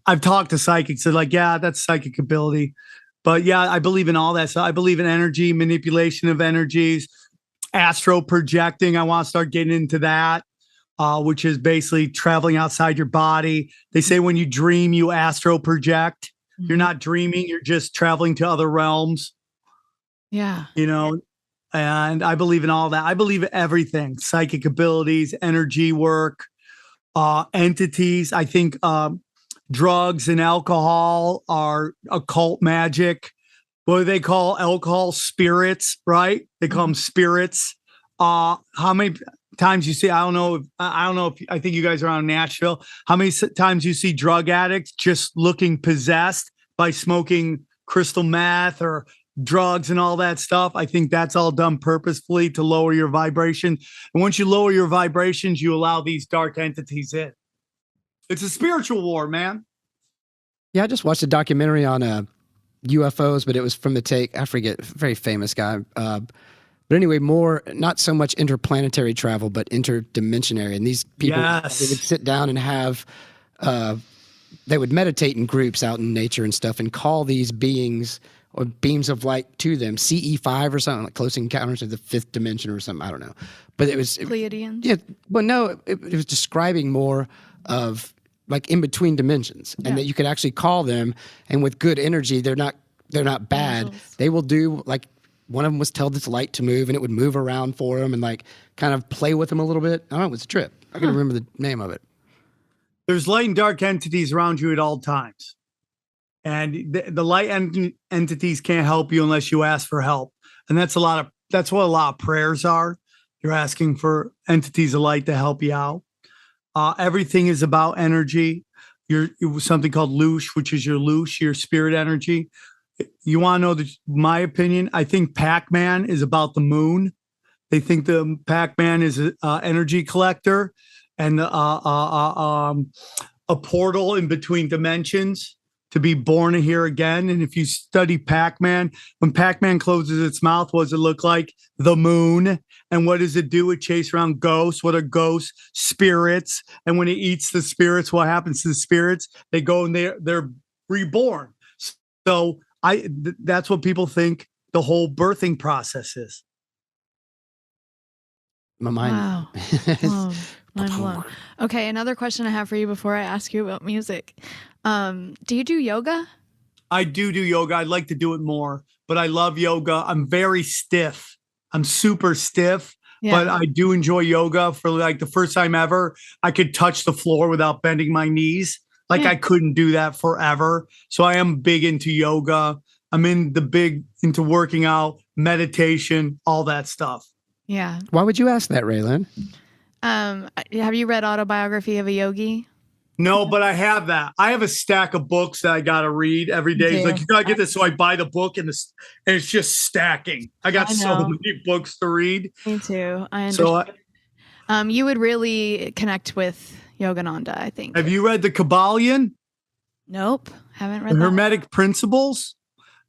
I've talked to psychics. They're like, yeah, that's psychic ability. But yeah, I believe in all that. So I believe in energy, manipulation of energies, astro projecting. I want to start getting into that. Which is basically traveling outside your body. They say when you dream, you astro project. Mm-hmm. You're not dreaming, you're just traveling to other realms. Yeah. And I believe in all that. I believe in everything, psychic abilities, energy work, entities. I think drugs and alcohol are occult magic. what do they call alcohol? Spirits, right? They call them spirits. How many times you see, I don't know if I think you guys are on Nashville. How many times you see drug addicts just looking possessed by smoking crystal meth or drugs and all that stuff? I think that's all done purposefully to lower your vibration. And once you lower your vibrations, you allow these dark entities in. It's a spiritual war, man. Yeah, I just watched a documentary on UFOs, but it was from the take, I forget, very famous guy. But anyway, more, not so much interplanetary travel, but interdimensionary. And these people, Yes. they would sit down and have, they would meditate in groups out in nature and stuff and call these beings or beams of light to them, CE5 or something, like Close Encounters of the Fifth Dimension or something. I don't know. But it was... Pleiadians? Yeah, well, no, it was describing more of like in between dimensions, and that you could actually call them, and with good energy, they're not bad. Angels. They will do, like, one of them was tell this light to move, and it would move around for them and like kind of play with them a little bit. I don't know, it was a trip. I can remember the name of it. There's light and dark entities around you at all times. And the light entities can't help you unless you ask for help. And that's what a lot of prayers are. You're asking for entities of light to help you out. Everything is about energy. Something called loosh, which is your spirit energy. You want to know my opinion? I think Pac-Man is about the moon. They think the Pac-Man is an energy collector and a portal in between dimensions to be born here again. And if you study Pac-Man, when Pac-Man closes its mouth, what does it look like? The moon. And what does it do? It chases around ghosts. What are ghosts? Spirits. And when it eats the spirits, what happens to the spirits? They go and they're reborn. So that's what people think the whole birthing process is. My mind. Wow. Whoa, mind blown. Okay, another question I have for you before I ask you about music. Do you do yoga? I do yoga. I'd like to do it more, but I love yoga. I'm very stiff. I'm super stiff, but I do enjoy yoga. For like the first time ever, I could touch the floor without bending my knees. Like I couldn't do that forever. So I am big into yoga. I'm into working out, meditation, all that stuff. Yeah. Why would you ask that, Raelyn? Have you read Autobiography of a Yogi? No, but I have that. I have a stack of books that I got to read every day. It's like, you got to get this. So I buy the book and it's just stacking. I got so many books to read. Me too. I understand. So you would really connect with Yogananda, I think. Have you read The Kabbalion? Nope. Haven't read The that. Hermetic Principles?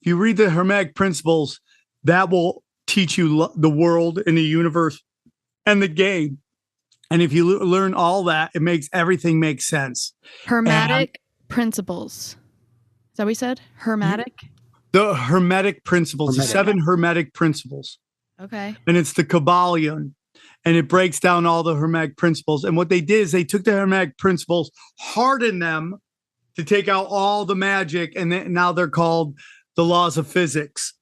If you read the Hermetic Principles, that will teach you the world and the universe and the game. And if you learn all that, it makes everything make sense. Hermetic Principles. Is that what we said? Hermetic? The Hermetic Principles, the 7 Hermetic Principles. Okay. And it's the Kabbalion. And it breaks down all the Hermetic Principles. And what they did is they took the Hermetic Principles, hardened them to take out all the magic. And now they're called the laws of physics.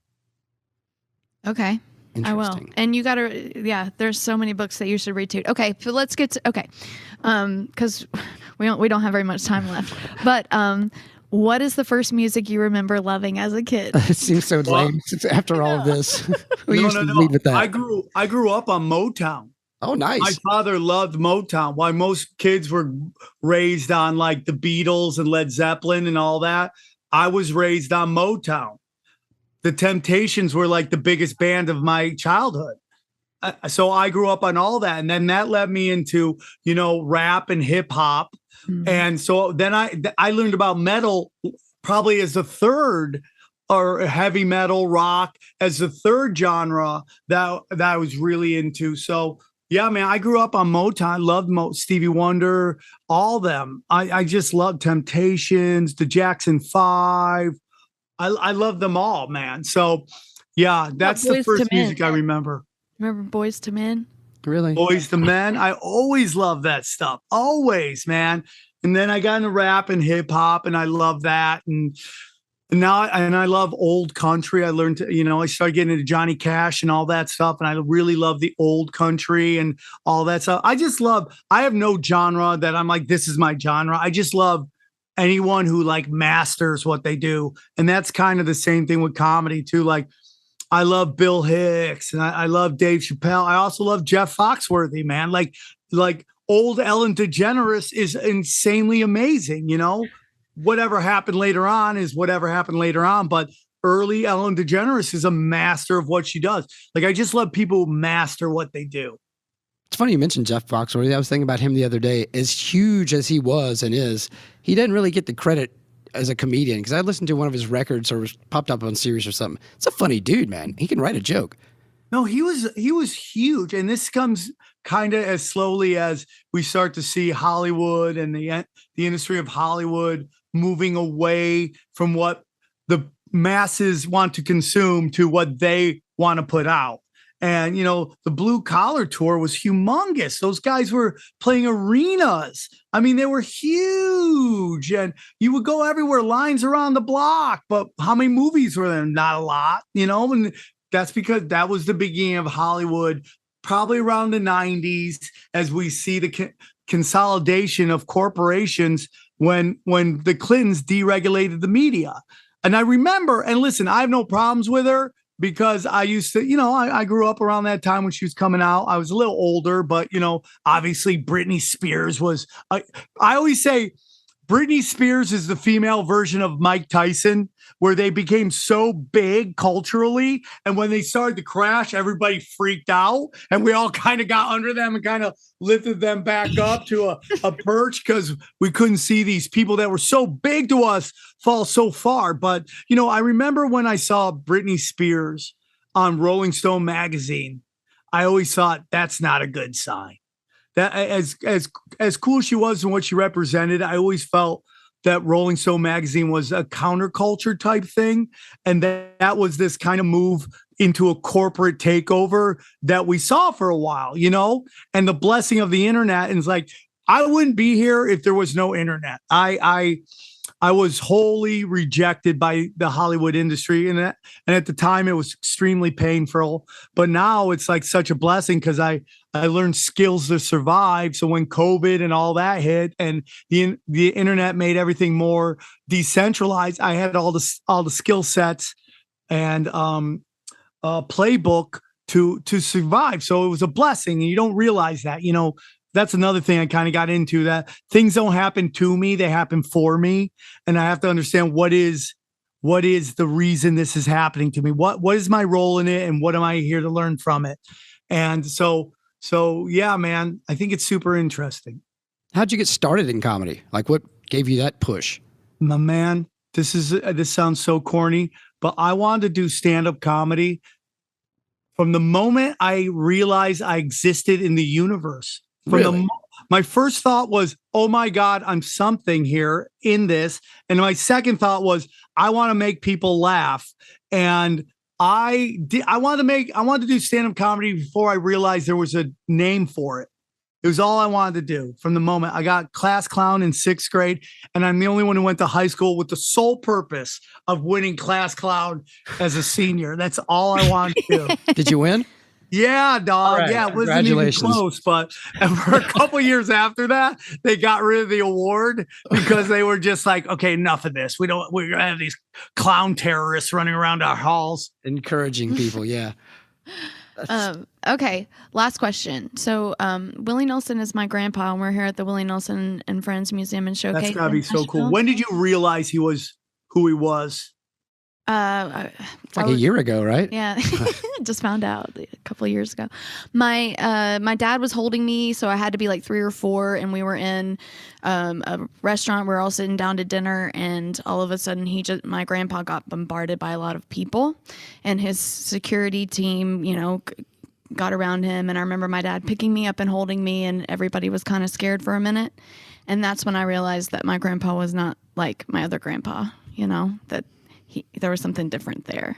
Okay. I will. And you got to, there's so many books that you should read too. Okay. So let's get to, because we don't have very much time left. But what is the first music you remember loving as a kid? It seems so lame after all of this. We used to lead with that. I grew up on Motown. Oh, nice. My father loved Motown. While most kids were raised on like the Beatles and Led Zeppelin and all that, I was raised on Motown. The Temptations were like the biggest band of my childhood. So I grew up on all that. And then that led me into, rap and hip hop. Mm-hmm. And so then I learned about metal probably as a third, or heavy metal, rock as the third genre that I was really into. So yeah, man, I grew up on Motown. I loved Stevie Wonder, all them. I just loved Temptations, the Jackson 5. I love them all, man. So, yeah, that's the first music I remember. Remember Boys to Men? Really? Boys to Men. I always loved that stuff. Always, man. And then I got into rap and hip hop, and I love that. And now I love old country. I learned to, I started getting into Johnny Cash and all that stuff. And I really love the old country and all that stuff. I have no genre that I'm like, this is my genre. I just love anyone who like masters what they do. And that's kind of the same thing with comedy too. Like I love Bill Hicks and I love Dave Chappelle. I also love Jeff Foxworthy, man. Like old Ellen DeGeneres is insanely amazing, you know? Whatever happened later on is whatever happened later on, but early Ellen DeGeneres is a master of what she does. Like I just love people who master what they do. It's funny you mentioned Jeff Foxworthy. I was thinking about him the other day. As huge as he was and is, he didn't really get the credit as a comedian because I listened to one of his records or was popped up on Sirius or something. It's a funny dude, man. He can write a joke. No, he was huge, and this comes kind of as slowly as we start to see Hollywood and the industry of Hollywood moving away from what the masses want to consume to what they want to put out. And, you know, the Blue Collar Tour was humongous. Those guys were playing arenas. I mean, they were huge. And you would go everywhere, lines around the block. But how many movies were there? Not a lot, you know? And that's because that was the beginning of Hollywood, probably around the 90s, as we see the consolidation of corporations when the Clintons deregulated the media. And I remember, and listen, I have no problems with her, because I used to, you know, I grew up around that time when she was coming out. I was a little older, but, you know, obviously Britney Spears was, I always say Britney Spears is the female version of Mike Tyson, where they became so big culturally. And when they started to crash, everybody freaked out. And we all kind of got under them and kind of lifted them back up to a perch because we couldn't see these people that were so big to us fall so far. But, you know, I remember when I saw Britney Spears on Rolling Stone magazine, I always thought that's not a good sign. That as cool as she was and what she represented, I always felt that Rolling Stone magazine was a counterculture type thing. And that was this kind of move into a corporate takeover that we saw for a while, you know, and the blessing of the internet. And it's like, I wouldn't be here if there was no internet. I was wholly rejected by the Hollywood industry. And at the time it was extremely painful, but now it's like such a blessing because I learned skills to survive. So when COVID and all that hit and the internet made everything more decentralized, I had all the skill sets and playbook to survive. So it was a blessing. And you don't realize that, you know. That's another thing I kind of got into, that things don't happen to me, they happen for me. And I have to understand what is the reason this is happening to me? What is my role in it? And what am I here to learn from it? And so yeah, man, I think it's super interesting. How'd you get started in comedy? Like what gave you that push? My man, this sounds so corny, but I wanted to do stand-up comedy from the moment I realized I existed in the universe. Really? My first thought was, oh my God, I'm something here in this. And my second thought was, I want to make people laugh. And I wanted to do stand-up comedy before I realized there was a name for it. It was all I wanted to do from the moment I got class clown in 6th grade. And I'm the only one who went to high school with the sole purpose of winning class clown as a senior. That's all I wanted to do. Did you win? Yeah, dog. Right. Yeah, it wasn't even close. But for a couple years after that, they got rid of the award because they were just like, okay, enough of this. We're gonna have these clown terrorists running around our halls. Encouraging people, yeah. Okay, last question. So Willie Nelson is my grandpa, and we're here at the Willie Nelson and Friends Museum and Showcase. That's gotta be so Nashville. cool. When did you realize he was who he was? It's like a year ago, right? Yeah, just found out a couple of years ago. My dad was holding me, so I had to be like 3 or 4, and we were in a restaurant. We were all sitting down to dinner, and all of a sudden, my grandpa got bombarded by a lot of people, and his security team, you know, got around him. And I remember my dad picking me up and holding me, and everybody was kind of scared for a minute. And that's when I realized that my grandpa was not like my other grandpa. You know, that there was something different there.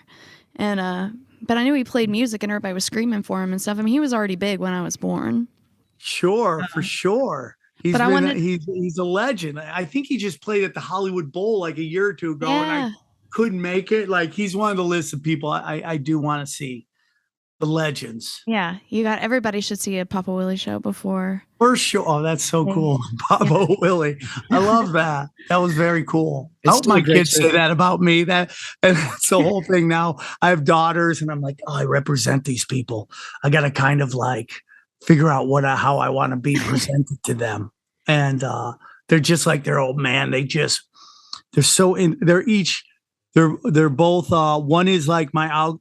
And but I knew he played music and everybody was screaming for him and stuff. I mean, he was already big when I was born. Sure, for sure. He's a legend. I think he just played at the Hollywood Bowl like a year or two ago, and I couldn't make it. Like, he's one of the lists of people I do want to see. The legends. Yeah, everybody should see a Papa Willie show before. For sure. Oh, that's so cool. Papa Willie. I love that. That was very cool. I It's hope still my a great kids show. say that about me. And that's the whole thing now. I have daughters and I'm like, oh, I represent these people. I got to kind of like figure out how I want to be presented to them. And they're just like their old man. They're so in, they're both, one is like my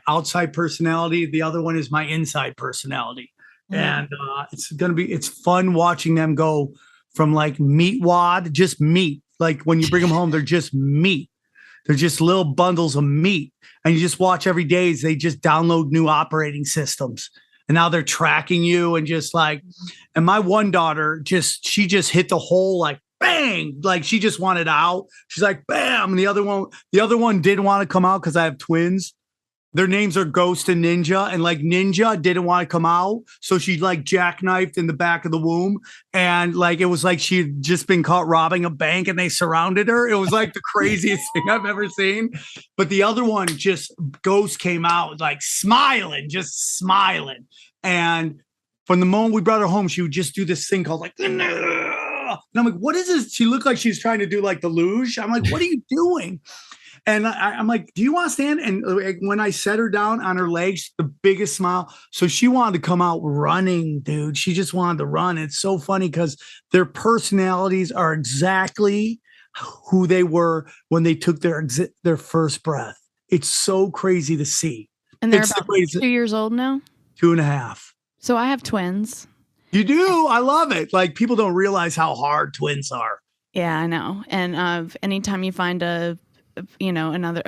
outside personality. The other one is my inside personality. And it's fun watching them go from like meat wad, just meat. Like when you bring them home, they're just meat. They're just little bundles of meat. And you just watch every day as they just download new operating systems. And now they're tracking you and just like, and my one daughter she just hit the hole like bang, like she just wanted out. She's like, bam. And the other one didn't want to come out because I have twins. Their names are Ghost and Ninja, and like Ninja didn't want to come out, so she like jackknifed in the back of the womb, and like it was like she had just been caught robbing a bank, and they surrounded her. It was like the craziest thing I've ever seen. But the other one, just Ghost came out like smiling, and from the moment we brought her home, she would just do this thing called like. And I'm like, what is this? She looked like she's trying to do like the luge. I'm like, what are you doing? And I'm like, do you want to stand? And when I set her down on her legs, the biggest smile. So she wanted to come out running, dude. She just wanted to run. It's so funny because their personalities are exactly who they were when they took their first breath. It's so crazy to see. And they're about 2 years old now? 2.5. So I have twins. You do? I love it. Like people don't realize how hard twins are. Yeah, I know. And anytime you find a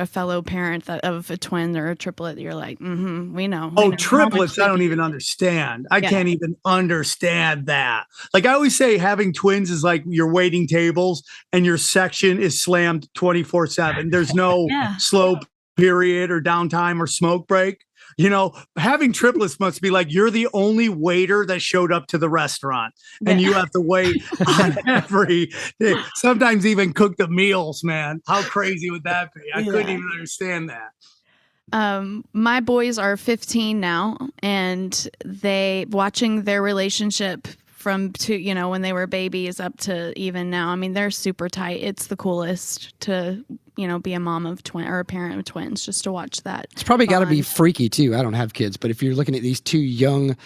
fellow parent of a twin or a triplet, you're like, we know. Oh, triplets, I don't even understand. I can't even understand that. Like I always say, having twins is like you're waiting tables and your section is slammed 24/7. There's no slow period or downtime or smoke break. You know, having triplets must be like you're the only waiter that showed up to the restaurant and you have to wait on every day. Sometimes even cook the meals, man. How crazy would that be? I couldn't even understand that. My boys are 15 now, and watching their relationship from when they were babies up to even now. I mean, they're super tight. It's the coolest to be a mom of twin or a parent of twins, just to watch that. It's probably got to be freaky too. I don't have kids, but if you're looking at these two young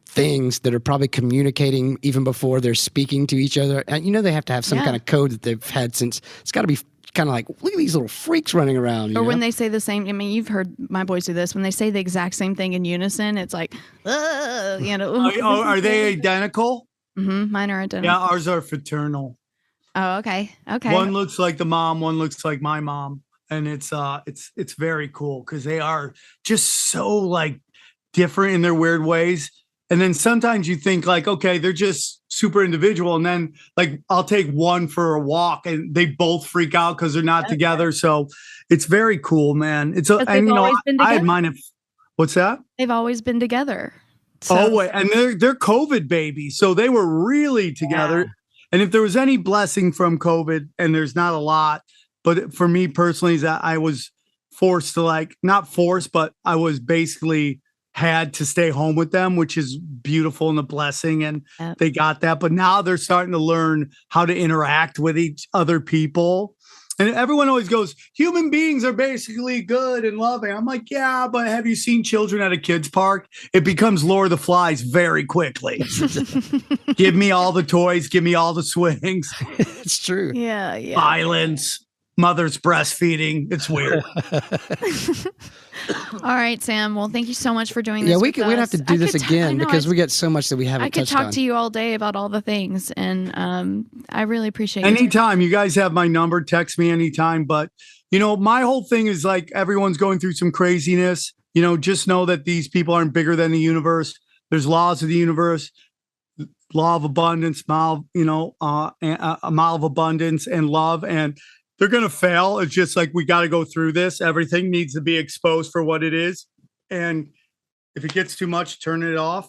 things that are probably communicating even before they're speaking to each other, and they have to have some kind of code that they've had since. It's got to be kind of like, look at these little freaks running around. Or when they say the same, I mean, you've heard my boys do this. When they say the exact same thing in unison, it's like, Are they identical? Mm-hmm. Mine are identical. Yeah, ours are fraternal. Oh, okay. One looks like the mom, one looks like my mom, and it's very cool because they are just so like different in their weird ways. And then sometimes you think like, okay, they're just super individual, and then like I'll take one for a walk, and they both freak out because they're not together. So it's very cool, man. I had mine. What's that? They've always been together. So. Oh, wait, and they're COVID babies, so they were really together. Yeah. And if there was any blessing from COVID, and there's not a lot, but for me personally, is that I was forced to not forced, but I was basically had to stay home with them, which is beautiful and a blessing. And they got that. But now they're starting to learn how to interact with other people. And everyone always goes, human beings are basically good and loving. I'm like, yeah, but have you seen children at a kid's park? It becomes Lord of the Flies very quickly. Give me all the toys. Give me all the swings. It's true. Yeah. Violence. Mother's breastfeeding. It's weird. All right, Sam. Well, thank you so much for doing this. Yeah, we'd have to do this again because we get so much that we haven't touched on. I could talk to you all day about all the things, and I really appreciate it. Anytime. You guys have my number. Text me anytime. But, my whole thing is like everyone's going through some craziness. Just know that these people aren't bigger than the universe. There's laws of the universe, law of abundance, a mile of abundance and love. And they're going to fail. It's just like, we got to go through this. Everything needs to be exposed for what it is. And if it gets too much, turn it off,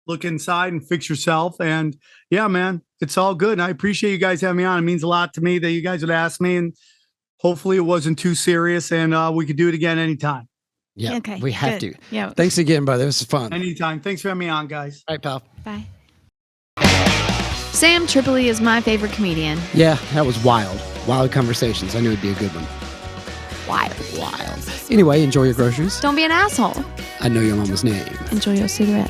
look inside and fix yourself. And yeah, man, it's all good. And I appreciate you guys having me on. It means a lot to me that you guys would ask me, and hopefully it wasn't too serious, and we could do it again anytime. Yeah, Okay, we have good. to. Yeah. Thanks again, brother. This is fun. Anytime. Thanks for having me on, guys. All right, pal. Bye. Sam Tripoli is my favorite comedian. Yeah, that was wild. Wild conversations. I knew it'd be a good one. Wild. Anyway, enjoy your groceries. Don't be an asshole. I know your mama's name. Enjoy your cigarette.